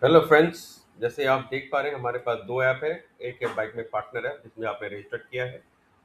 Hello friends. जैसे आप देख पा रहे हैं हमारे पास दो ऐप है। एक है बाइक में पार्टनर ऐप जिसमें आपने रजिस्टर किया है,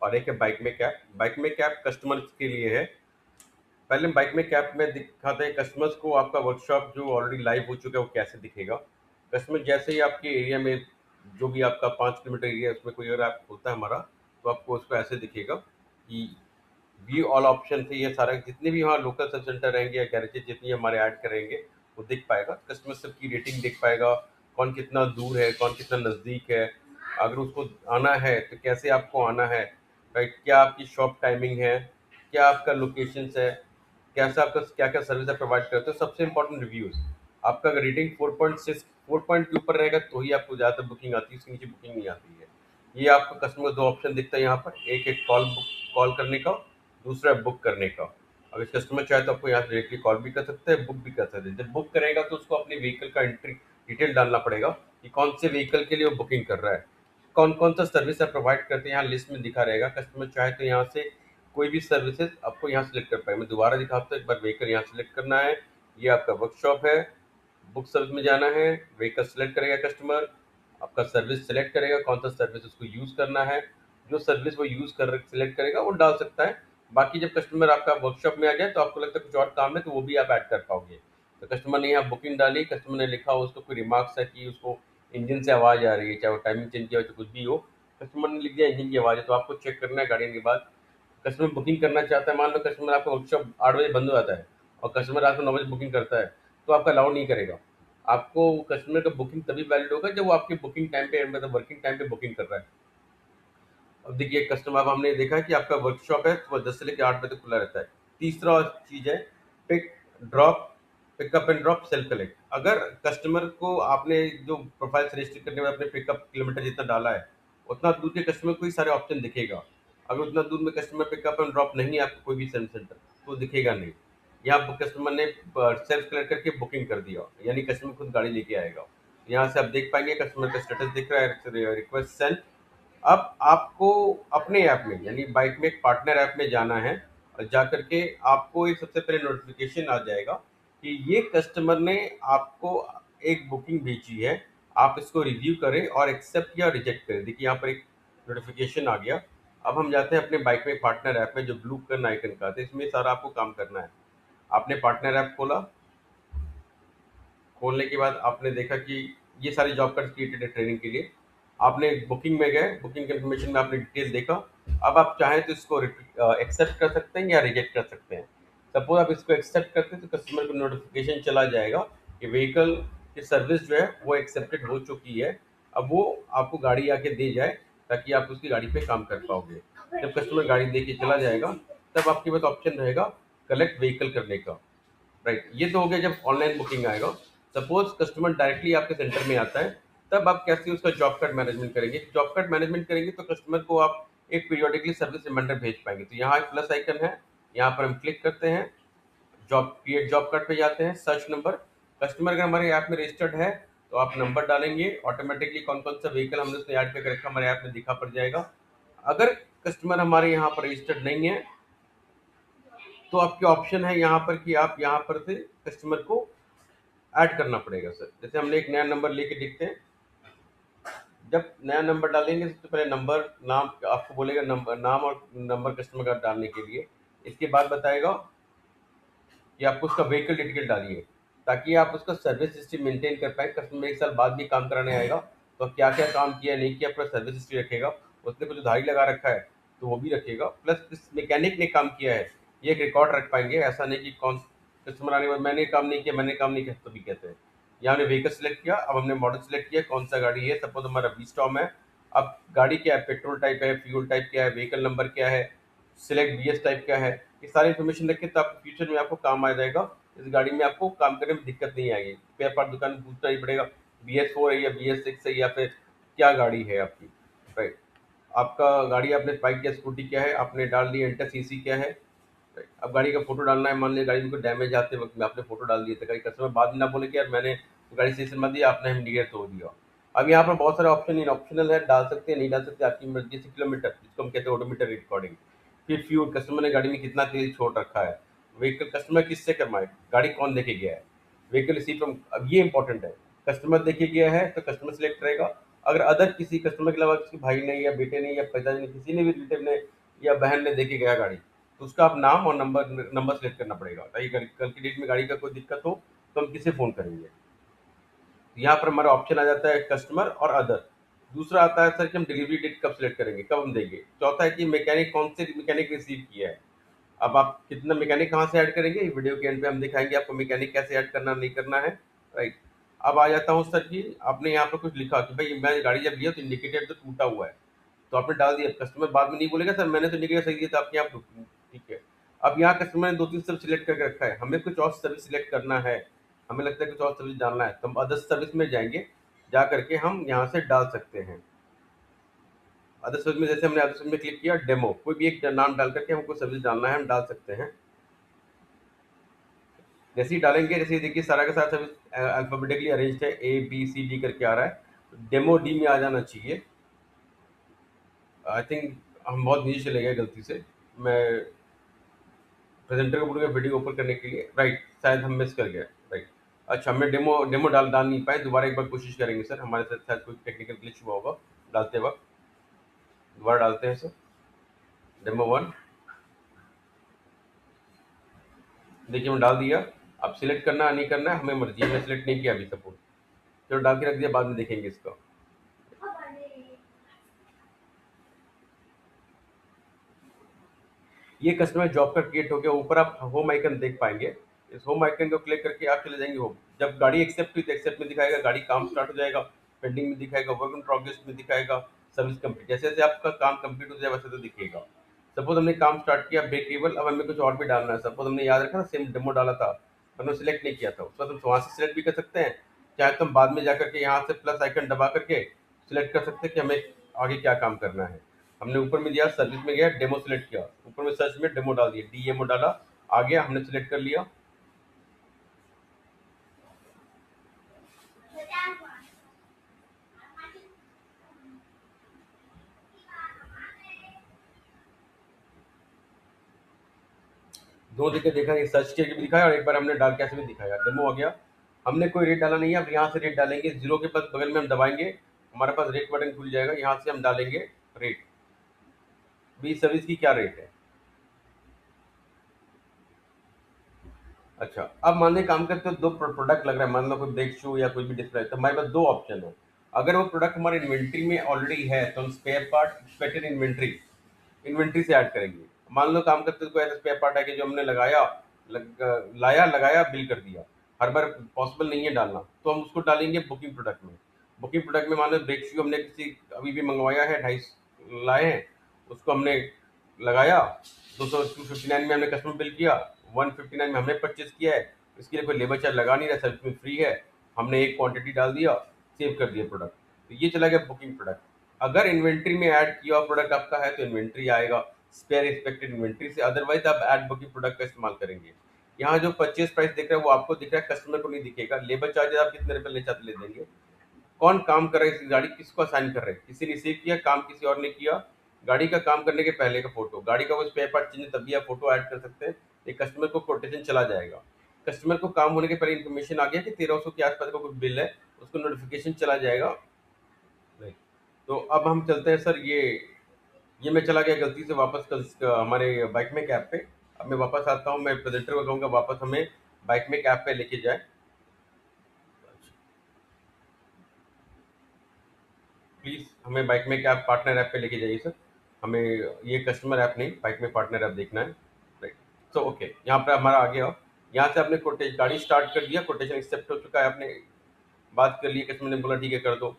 और एक है बाइक में कैप। बाइक में कैप कस्टमर्स के लिए है। पहले बाइक में कैप में दिखाते हैं कस्टमर्स को आपका वर्कशॉप जो ऑलरेडी लाइव हो चुका है वो कैसे दिखेगा। कस्टमर जैसे ही आपके एरिया में जो भी आपका 5 किलोमीटर एरिया है उसमें कोई अगर ऐप होता है हमारा, तो आपको उसको ऐसे दिखेगा कि व्यू ऑल ऑप्शन से ये सारा जितने भी वहाँ लोकल सब सेंटर रहेंगे या गैरेजेस जितनी हमारे ऐड करेंगे वो दिख पाएगा। कस्टमर सबकी रेटिंग दिख पाएगा, कौन कितना दूर है, कौन कितना नज़दीक है, अगर उसको आना है तो कैसे आपको आना है, राइट, क्या आपकी शॉप टाइमिंग है, क्या आपका लोकेशंस है, कैसा आपका क्या क्या सर्विस आप प्रोवाइड करते हो। सबसे इंपॉर्टेंट रिव्यूज़। आपका अगर रेटिंग 4.6 4 पॉइंट के ऊपर रहेगा तो ही आपको ज़्यादातर बुकिंग आती है, उसके नीचे बुकिंग नहीं आती है। ये आपको कस्टमर दो ऑप्शन दिखता है यहाँ पर, एक एक कॉल करने का, दूसरा बुक करने का। अगर कस्टमर चाहे तो आपको यहाँ से डायरेक्टली कॉल भी कर सकते हैं, बुक भी कर सकते हैं। जब बुक करेगा तो उसको अपने व्हीकल का एंट्री डिटेल डालना पड़ेगा कि कौन से व्हीकल के लिए वो बुकिंग कर रहा है, कौन कौन सा सर्विस आप प्रोवाइड करते हैं, यहाँ लिस्ट में दिखा रहेगा। कस्टमर चाहे तो यहाँ से कोई भी सर्विसेज आपको यहाँ सेलेक्ट कर पाए। मैं दोबारा दिखाता हूँ, एक बार व्हीकल यहाँ सेलेक्ट करना है, ये आपका वर्कशॉप है, बुक सर्विस में जाना है, व्हीकल सेलेक्ट करेगा कस्टमर, आपका सर्विस सेलेक्ट करेगा कौन सा सर्विस उसको यूज़ करना है, जो सर्विस वो यूज़ कर सेलेक्ट करेगा वो डाल सकता है। बाकी जब कस्टमर आपका वर्कशॉप में आ जाए तो आपको लगता है कुछ और काम है तो वो भी आप ऐड कर पाओगे। तो कस्टमर ने यहाँ बुकिंग डाली, कस्टमर ने लिखा हो उसको कोई रिमार्क्स है कि उसको इंजन से आवाज़ आ रही है, चाहे वो टाइमिंग चेंज किया हो चाहे कुछ भी हो, कस्टमर ने लिख दिया इंजन की आवाज़ है, तो आपको चेक करना है गाड़ी के बाद। कस्टमर बुकिंग करना चाहता है, मान लो कस्टमर आपका वर्कशॉप 8 बजे बंद हो जाता है और कस्टमर रात को 9 बजे बुकिंग करता है, तो आपका अलाउ नहीं करेगा। आपको कस्टमर का बुकिंग तभी वैलिड होगा जब वो आपके बुकिंग टाइम पे, मतलब वर्किंग टाइम पे बुकिंग कर रहा है। अब देखिए कस्टमर, अब हमने देखा कि आपका वर्कशॉप है तो 10 से लेकर 8 बजे तक खुला रहता है। तीसरा चीज़ है pick drop, pickup and drop, self collect. अगर कस्टमर को आपने जो प्रोफाइल से रजिस्टर करने में अपने पिकअप किलोमीटर जितना डाला है उतना दूर के कस्टमर को ही सारे ऑप्शन दिखेगा। अगर उतना दूर में कस्टमर पिकअप एंड ड्रॉप नहीं है आपको कोई भी सर्विस सेंटर, तो दिखेगा नहीं। यहाँ कस्टमर ने सेल्फ कलेक्ट करके बुकिंग कर दिया, यानी कस्टमर खुद गाड़ी लेके आएगा। यहाँ से आप देख पाएंगे कस्टमर का स्टेटस दिख रहा है, रिक्वेस्ट सेंड। अब आपको अपने ऐप में यानी बाइक में एक पार्टनर ऐप में जाना है, और जा करके आपको एक सबसे पहले नोटिफिकेशन आ जाएगा कि ये कस्टमर ने आपको एक बुकिंग भेजी है, आप इसको रिव्यू करें और एक्सेप्ट या रिजेक्ट करें। देखिए यहाँ पर एक नोटिफिकेशन आ गया। अब हम जाते हैं अपने बाइक में पार्टनर ऐप में, जो ब्लू कलर आइकन का था, इसमें सारा आपको काम करना है। आपने पार्टनर ऐप खोला, खोलने के बाद आपने देखा कि ये सारी जॉब कार्ड क्रिएटेड है ट्रेनिंग के लिए। आपने बुकिंग में गए, बुकिंग इन्फॉर्मेशन में आपने डिटेल देखा। अब आप चाहें तो इसको एक्सेप्ट कर सकते हैं या रिजेक्ट कर सकते हैं। सपोज आप इसको एक्सेप्ट करते हैं तो कस्टमर को नोटिफिकेशन चला जाएगा कि व्हीकल की सर्विस जो है वो एक्सेप्टेड हो चुकी है। अब वो आपको गाड़ी आके दे जाए ताकि आप उसकी गाड़ी पे काम कर पाओगे। जब कस्टमर गाड़ी दे के चला जाएगा तब आपके पास ऑप्शन रहेगा कलेक्ट व्हीकल करने का। राइट, ये तो हो गया जब ऑनलाइन बुकिंग आएगा। सपोज कस्टमर डायरेक्टली आपके सेंटर में आता है, तब आप कैसे उसका जॉब कार्ड मैनेजमेंट करेंगे। जॉब कार्ड मैनेजमेंट करेंगे तो कस्टमर को आप एक पीरियोडिकली सर्विस रिमाइंडर भेज पाएंगे। तो यहाँ एक प्लस आइकन है, यहाँ पर हम क्लिक करते हैं, जॉब क्रिएट जॉब कार्ड पे जाते हैं, सर्च नंबर। कस्टमर अगर हमारे ऐप में रजिस्टर्ड है तो आप नंबर डालेंगे, ऑटोमेटिकली कौन कौन सा व्हीकल हमने उसमें ऐड करके रखा हमारे ऐप में दिखा पड़ जाएगा। अगर कस्टमर हमारे यहाँ पर रजिस्टर्ड नहीं है तो आपके ऑप्शन है यहाँ पर कि आप यहाँ पर से कस्टमर को ऐड करना पड़ेगा। सर जैसे हमने एक नया नंबर लेके देखते हैं, जब नया नंबर डालेंगे सबसे पहले नंबर, नाम आपको बोलेगा, नंबर, नाम और नंबर कस्टमर का डालने के लिए। इसके बाद बताएगा कि आपको उसका व्हीकल डिटेल डालिए ताकि आप उसका सर्विस हिस्ट्री मेंटेन कर पाए। कस्टमर 1 साल बाद भी काम कराने आएगा तो क्या क्या काम किया नहीं किया पूरा सर्विस हिस्ट्री रखेगा। उसने कुछ उधारी लगा रखा है तो वो भी रखेगा, प्लस किस मैकेनिक ने काम किया है ये एक रिकॉर्ड रख पाएंगे। ऐसा नहीं कि कौन कस्टमर आने के बाद मैंने काम नहीं किया, मैंने काम नहीं किया, तो भी कहते हैं। यहाँ हमने व्हीकल सेलेक्ट किया, अब हमने मॉडल सेलेक्ट किया कौन सा गाड़ी है। सपोज हमारा वी स्टॉम है। अब गाड़ी क्या है, पेट्रोल टाइप है, फ्यूल टाइप क्या है, व्हीकल नंबर क्या है, सिलेक्ट बीएस टाइप क्या है, ये सारी इन्फॉर्मेशन रखें तो आपको फ्यूचर में आपको काम आ जाएगा। इस गाड़ी में आपको काम करने में दिक्कत नहीं आएगी। स्पेयर पार्ट दुकान में पूछना ही पड़ेगा BS4 है या BS6 है या फिर क्या गाड़ी है आपकी। राइट, आपका गाड़ी, आपने बाइक या स्कूटी क्या है आपने डाल दी, एंटर सीसी क्या है। राइट, अब गाड़ी का फोटो डालना है। मान लिया गाड़ी में कोई डैमेज आते वक्त में आपने फोटो डाल दिया तो गाड़ी कस्टमर बाद में ना बोले कि यार मैंने तो गाड़ी सही मत दिया, आपने हम डियर तोड़ दिया। अब यहाँ पर बहुत सारे ऑप्शन इन ऑप्शनल है, डाल सकते हैं नहीं डाल सकते आपकी मर्जी से। किलोमीटर जिसको हम कहते हैं ऑडोमीटर रिकॉर्डिंग। फिर फ्यूल, कस्टमर ने गाड़ी में कितना तेल छोड़ रखा है। व्हीकल कस्टमर किससे करवाए, गाड़ी कौन लेके गया है, व्हीकल रिसीव फ्रॉम, अब ये इंपॉर्टेंट है। कस्टमर देखिए गया है तो कस्टमर सिलेक्ट करेगा। अगर अदर किसी कस्टमर के अलावा किसी भाई ने या बेटे ने या पिताजी ने किसी ने भी रिलेटिव ने या बहन ने देखे गया गाड़ी, तो उसका आप नाम और नंबर नंबर सेलेक्ट करना पड़ेगा, ताकि कल की डेट में गाड़ी का कोई दिक्कत हो तो हम किसे फ़ोन करेंगे। यहाँ पर हमारा ऑप्शन आ जाता है कस्टमर और अदर। दूसरा आता है सर कि हम डिलीवरी डेट कब सेलेक्ट करेंगे, कब हम देंगे। चौथा है कि मैकेनिक कौन से मैकेनिक रिसीव किया है। अब आप कितना मैकेनिक कहाँ से ऐड करेंगे, वीडियो के एंड पे हम दिखाएंगे आपको मैकेनिक कैसे ऐड करना नहीं करना है, राइट। अब आ जाता हूँ सर कि आपने यहाँ पर कुछ लिखा कि भाई मैं गाड़ी जब लिया तो इंडिकेटर तो टूटा हुआ है, तो आपने डाल दिया। कस्टमर बाद में नहीं बोलेगा सर मैंने तो इंडिकेटर सही दिया था आपके यहाँ, ठीक है। अब यहाँ कस्टमर ने 2-3 सब सिलेक्ट करके रखा है, हमें कुछ और सर्विस सिलेक्ट करना है, हमें लगता है कुछ और सर्विस डालना है, तो हम अदर सर्विस में जाएंगे, जा करके हम यहाँ से डाल सकते हैं। अदर सर्विस में जैसे हमने अदर सर्विस में क्लिक किया, डेमो कोई भी एक नाम डाल करके हमको सर्विस डालना है, हम डाल सकते हैं। जैसे ही डालेंगे, जैसे देखिए सारा का सारा सर्विस अल्फाबेटिकली अरेंज्ड है, A B C D करके आ रहा है, डेमो डी में आ जाना चाहिए। आई थिंक हम बहुत नीचे चले गए गलती से, मैं प्रेजेंटर को बोलूँगा वीडियो ओपन करने के लिए, राइट, शायद हम मिस कर गए, राइट। अच्छा, हमें डेमो डेमो डाल नहीं पाए, दोबारा एक बार कोशिश करेंगे सर, हमारे साथ शायद कोई टेक्निकल ग्लिच हुआ होगा डालते वक्त। दोबारा डालते हैं सर, डेमो 1। देखिए मैं डाल दिया। अब सिलेक्ट करना नहीं करना है हमें मर्जी है, हमने सिलेक्ट नहीं किया अभी सपोज, चलो डाल के रख दिया, बाद में देखेंगे इसका। ये कस्टमर जॉब का क्रिएट हो गया। ऊपर आप होम आइकन देख पाएंगे, इस होम आइकन को क्लिक करके आप चले जाएंगे होम। जब गाड़ी एक्सेप्ट हुई तो एक्सेप्ट में दिखाएगा, गाड़ी काम स्टार्ट हो जाएगा, पेंडिंग में दिखाएगा, वर्क इन प्रोग्रेस में दिखाएगा, सर्विस कंप्लीट। जैसे जैसे आपका काम कंप्लीट हो जाए वैसे तो दिखेगा। सपोज हमने काम स्टार्ट किया ब्रेक केबल, अब हमें कुछ और भी डालना है। सपोज हमने याद रखा ना सेम डेमो डाला था, हमने सिलेक्ट नहीं किया था, उसके बाद हम वहाँ से सिलेक्ट भी कर सकते हैं, चाहे तो हम बाद में जाकर के यहाँ से प्लस आइकन दबा करके सिलेक्ट कर सकते हैं कि हमें आगे क्या काम करना है। हमने ऊपर में दिया, सर्विस में गया, डेमो सिलेक्ट किया, ऊपर में सर्च में डेमो डाल दिया, डीएमओ डाला, आ गया, हमने सिलेक्ट कर लिया। दो देखे देखा, ये सर्च करके भी दिखाया और एक बार हमने डाल के ऐसे भी दिखाया, डेमो आ गया। हमने कोई रेट डाला नहीं है, अब यहाँ से रेट डालेंगे, जीरो के पास बगल में हम दबाएंगे, हमारे पास रेट बटन खुल जाएगा, यहाँ से हम डालेंगे रेट, भी सर्विस की क्या रेट है। अच्छा, अब मान लीजिए काम करते हो, दो प्रोडक्ट लग रहा है, मान लो कोई ब्रेक शू या कोई भी डिस्प्ले, तो हमारे पास दो ऑप्शन है। अगर वो प्रोडक्ट हमारे इन्वेंट्री में ऑलरेडी है तो हम स्पेयर पार्ट एक्सपेक्टेड इन्वेंट्री से ऐड करेंगे। मान लो काम करते कोई ऐसा स्पेयर पार्ट है कि जो हमने लगाया, लाया लगाया बिल कर दिया, हर बार पॉसिबल नहीं है डालना, तो हम उसको डालेंगे बुकिंग प्रोडक्ट में। बुकिंग प्रोडक्ट में मान लो ब्रेक शू हमने किसी अभी भी मंगवाया है, 250 लाए हैं, उसको हमने लगाया, 259 में हमने कस्टमर बिल किया, 159 में हमने परचेज किया है, इसके लिए कोई लेबर चार्ज लगा नहीं रहा, सर्विस में फ्री है, हमने एक क्वांटिटी डाल दिया, सेव कर दिया प्रोडक्ट, तो ये चला गया बुकिंग प्रोडक्ट। अगर इन्वेंट्री में ऐड किया हुआ प्रोडक्ट आपका है तो इन्वेंट्री आएगा स्पेयर एक्सपेक्टेड इन्वेंट्री से, अदरवाइज आप ऐड बुकिंग प्रोडक्ट का इस्तेमाल करेंगे। यहाँ जो परचेज प्राइस दिख रहा है वो आपको दिख रहा है, कस्टमर को नहीं दिखेगा। लेबर चार्जेस आप कितने रुपए ले चाहते ले देंगे, कौन काम कर रहा है, इस गाड़ी किसको असाइन कर रहे हैं, किसी ने रिसीव किया काम, किसी और ने किया। गाड़ी का काम करने के पहले का फोटो, गाड़ी का वो स्पेयर पार्ट चेंज तभी आप फोटो ऐड कर सकते हैं, एक कस्टमर को कोटेशन चला जाएगा। कस्टमर को काम होने के पहले इन्फॉर्मेशन आ गया कि 1300 के आसपास का कोई बिल है, उसको नोटिफिकेशन चला जाएगा। नहीं, तो अब हम चलते हैं सर, ये मैं चला गया गलती से वापस हमारे बाइक में ऐप पे। अब मैं वापस आता हूँ, मैं प्रेजेंटर को कहूँगा वापस हमें बाइक में ऐप पे लेके जाए। प्लीज़ हमें बाइक में ऐप पार्टनर ऐप पे लेके जाइए सर, हमें ये कस्टमर ऐप नहीं, बाइक में पार्टनर ऐप देखना है, राइट। सो ओके, यहाँ पर हमारा आ गया, यहाँ से आपने कोटेशन गाड़ी स्टार्ट कर दिया, कोटेशन एक्सेप्ट हो चुका है, आपने बात कर ली, कस्टमर ने बोला ठीक है कर दो।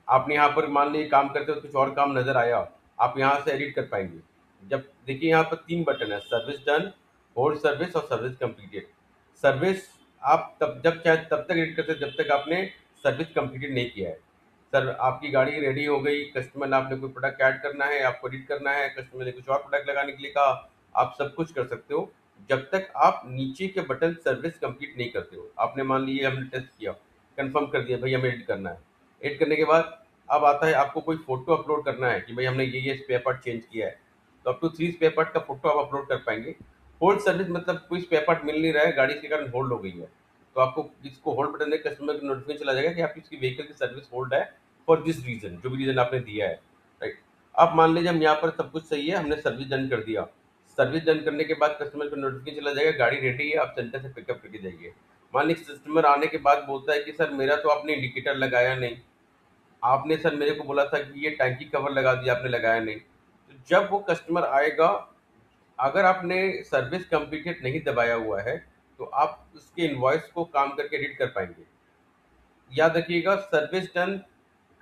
आपने यहाँ पर मान लीजिए काम करते हो कुछ और काम नजर आया, आप यहाँ से एडिट कर पाएंगे। जब देखिए यहाँ पर 3 बटन है, सर्विस डन, होल्ड सर्विस और सर्विस कंप्लीटेड। सर्विस आप तब जब चाहे तब तक एडिट करते जब तक आपने सर्विस कंप्लीटेड नहीं किया है। सर आपकी गाड़ी रेडी हो गई, कस्टमर ने आपने कोई प्रोडक्ट ऐड करना है, आपको एडिट करना है, कस्टमर ने कुछ और प्रोडक्ट लगाने के लिए कहा, आप सब कुछ कर सकते हो जब तक आप नीचे के बटन सर्विस कंप्लीट नहीं करते हो। आपने मान लीजिए हमने टेस्ट किया, कंफर्म कर दिया भाई हमें एडिट करना है, एडिट करने के बाद अब आता है आपको कोई फोटो अपलोड करना है कि भाई हमने ये स्पेयर पार्ट चेंज किया है, तो अप टू 3 स्पेयर पार्ट का फोटो आप अपलोड कर पाएंगे। होल्ड सर्विस मतलब कोई स्पेयर पार्ट मिल नहीं रहा है, गाड़ी के कारण होल्ड हो गई है, तो आपको इसको होल्ड बटन देकर कस्टमर को नोटिफिकेशन चला जाएगा कि आपकी इसकी व्हीकल की सर्विस होल्ड है फॉर दिस रीजन, जो भी रीजन आपने दिया है, राइट। अब मान लीजिए हम यहाँ पर सब कुछ सही है, हमने सर्विस डन कर दिया। सर्विस डन करने के बाद कस्टमर को नोटिफिकेशन चला जाएगा गाड़ी रेडी है, आप सेंटर से पिकअप करके जाइए। मान लीजिए कस्टमर आने के बाद बोलता है कि सर मेरा तो आपने इंडिकेटर लगाया नहीं, आपने सर मेरे को बोला था कि ये टैंकी कवर लगा दिया, आपने लगाया नहीं। तो जब वो कस्टमर आएगा, अगर आपने सर्विस कंप्लीटेड नहीं दबाया हुआ है तो आप उसके इनवॉइस को काम करके एडिट कर पाएंगे। याद रखिएगा, सर्विस डन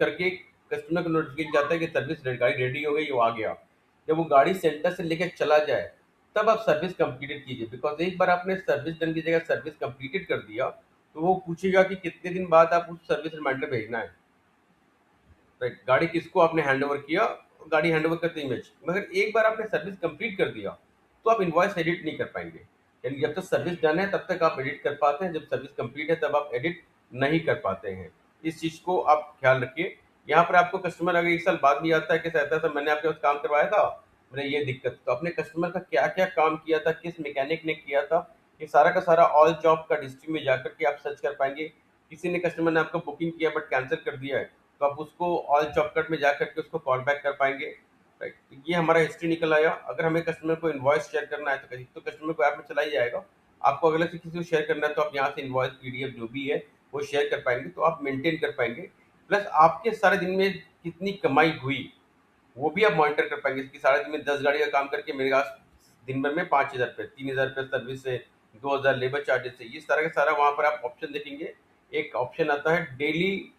करके कस्टमर को नोटिफिकेशन जाता है कि सर्विस गाड़ी रेडी हो गई, वो आ गया। जब वो गाड़ी सेंटर से लेकर चला जाए तब आप सर्विस कंप्लीटेड कीजिए, बिकॉज एक बार आपने सर्विस डन की जगह सर्विस कंप्लीटेड कर दिया तो वो पूछेगा कि कितने दिन बाद आप उस सर्विस रिमाइंडर भेजना है, राइट। गाड़ी किसको आपने हैंड ओवर किया, गाड़ी हैंड ओवर करते इमेज, मगर एक बार आपने सर्विस कंप्लीट कर दिया तो आप इनवॉइस एडिट नहीं कर पाएंगे। यानी जब तक सर्विस डन है तब तक आप एडिट कर पाते हैं, जब सर्विस कंप्लीट है तब आप एडिट नहीं कर पाते हैं। इस चीज को आप ख्याल रखिए। यहाँ पर आपको कस्टमर अगर एक साल बाद भी आता है कि सहता सर मैंने आपके पास काम करवाया था, मैंने ये दिक्कत, तो अपने कस्टमर का क्या क्या काम किया था, किस मैकेनिक ने किया था, ये सारा का सारा ऑल जॉब का हिस्ट्री में जाकर के आप सर्च कर पाएंगे। किसी ने कस्टमर ने आपको बुकिंग किया बट कैंसिल कर दिया है तो आप उसको ऑल जॉब कट में जा करके उसको कॉल बैक कर पाएंगे, राइट। ये हमारा हिस्ट्री निकल आया। अगर हमें कस्टमर को इनवॉइस शेयर करना है तो कस्टमर को ऐप में चला ही जाएगा। आपको अगले से किसी को शेयर करना है तो आप यहाँ से इनवॉइस पीडीएफ जो भी है वो शेयर कर पाएंगे, तो आप मेंटेन कर पाएंगे। प्लस आपके सारे दिन में कितनी कमाई हुई वो भी आप मॉनिटर कर पाएंगे कि सारे दिन में 10 गाड़ी का काम करके मेरे पास दिन भर में 5,000 रुपये, 3,000 रुपये सर्विस से, 2,000 लेबर चार्जेस से, इस तरह का सारा वहाँ पर आप ऑप्शन देखेंगे। एक ऑप्शन आता है daily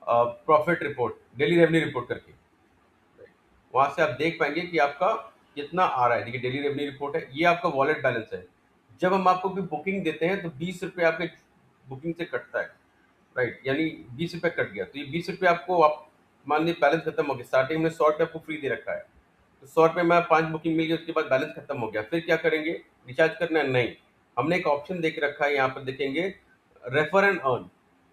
profit report, daily revenue report करके, वहां से आप देख पाएंगे कि आपका कितना आ रहा है। देखिए डेली रेवेन्यू रिपोर्ट है, ये आपका वॉलेट बैलेंस है। जब हम आपको भी बुकिंग देते हैं तो 20 रुपये आपके बुकिंग से कटता है, राइट। यानी 20 रुपये कट गया तो ये 20 रुपये आपको, आप मान लीजिए बैलेंस खत्म हो गया, स्टार्टिंग में 100 रुपये आपको फ्री दे रखा है, तो 100 रुपये में 5 बुकिंग मिल गई, उसके बाद बैलेंस खत्म हो गया, फिर क्या करेंगे, रिचार्ज करना है? नहीं, हमने एक ऑप्शन देख रखा है, यहाँ पर देखेंगे रेफर एंड अर्न।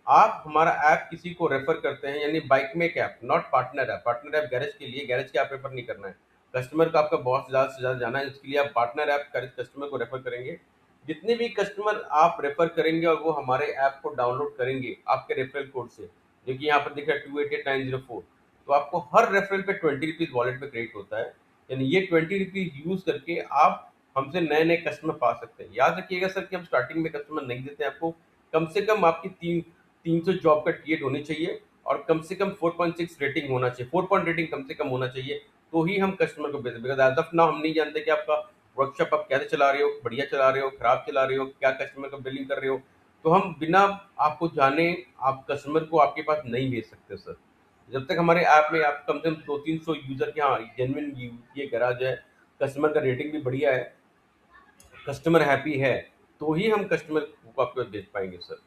आप हमारा ऐप किसी को रेफर करते हैं, यानी बाइक में app, not partner app. Partner app garage के लिए, गैरेज के आप रेफर नहीं करना है। कस्टमर का आपका बहुत ज़्यादा से ज़्यादा जाना है, इसके लिए आप पार्टनर ऐप कस्टमर को रेफर करेंगे। जितने भी कस्टमर आप रेफर करेंगे और वो हमारे ऐप को डाउनलोड करेंगे आपके रेफरल कोड से, जो कि यहाँ पर दिख रहा है 288904, तो आपको हर रेफरल पे 20 रुपीज़ वॉलेट में क्रेडिट होता है। यानी ये 20 रुपीज़ यूज करके आप हमसे नए नए कस्टमर पा सकते हैं। याद रखिएगा सर कि हम स्टार्टिंग में कस्टमर नहीं देते हैं आपको। कम से कम आपकी 300 जॉब का टीएट होनी चाहिए और कम से कम 4.6 रेटिंग होना चाहिए, 4 पॉइंट रेटिंग कम से कम होना चाहिए, तो ही हम कस्टमर को भेजते। बिकॉज एज ऑफ नाउ हम नहीं जानते कि आपका वर्कशॉप आप कैसे चला रहे हो, बढ़िया चला रहे हो, खराब चला रहे हो, क्या कस्टमर को बिलिंग कर रहे हो, तो हम बिना आपको जाने आप कस्टमर को आपके पास नहीं भेज सकते सर। जब तक हमारे ऐप में आप कम से कम 200-300 यूजर के, हाँ जेन्युइन ये गैराज है, कस्टमर का रेटिंग भी बढ़िया है, कस्टमर हैप्पी है, तो ही हम कस्टमर को आपको भेज पाएंगे सर।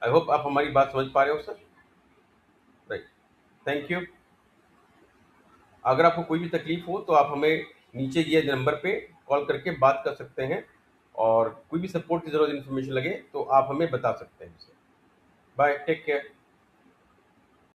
आई होप आप हमारी बात समझ पा रहे हो सर, राइट। Thank you. अगर आपको कोई भी तकलीफ हो तो आप हमें नीचे दिए नंबर पे कॉल करके बात कर सकते हैं, और कोई भी सपोर्ट की जरूरत, इन्फॉर्मेशन लगे तो आप हमें बता सकते हैं। Bye, take care.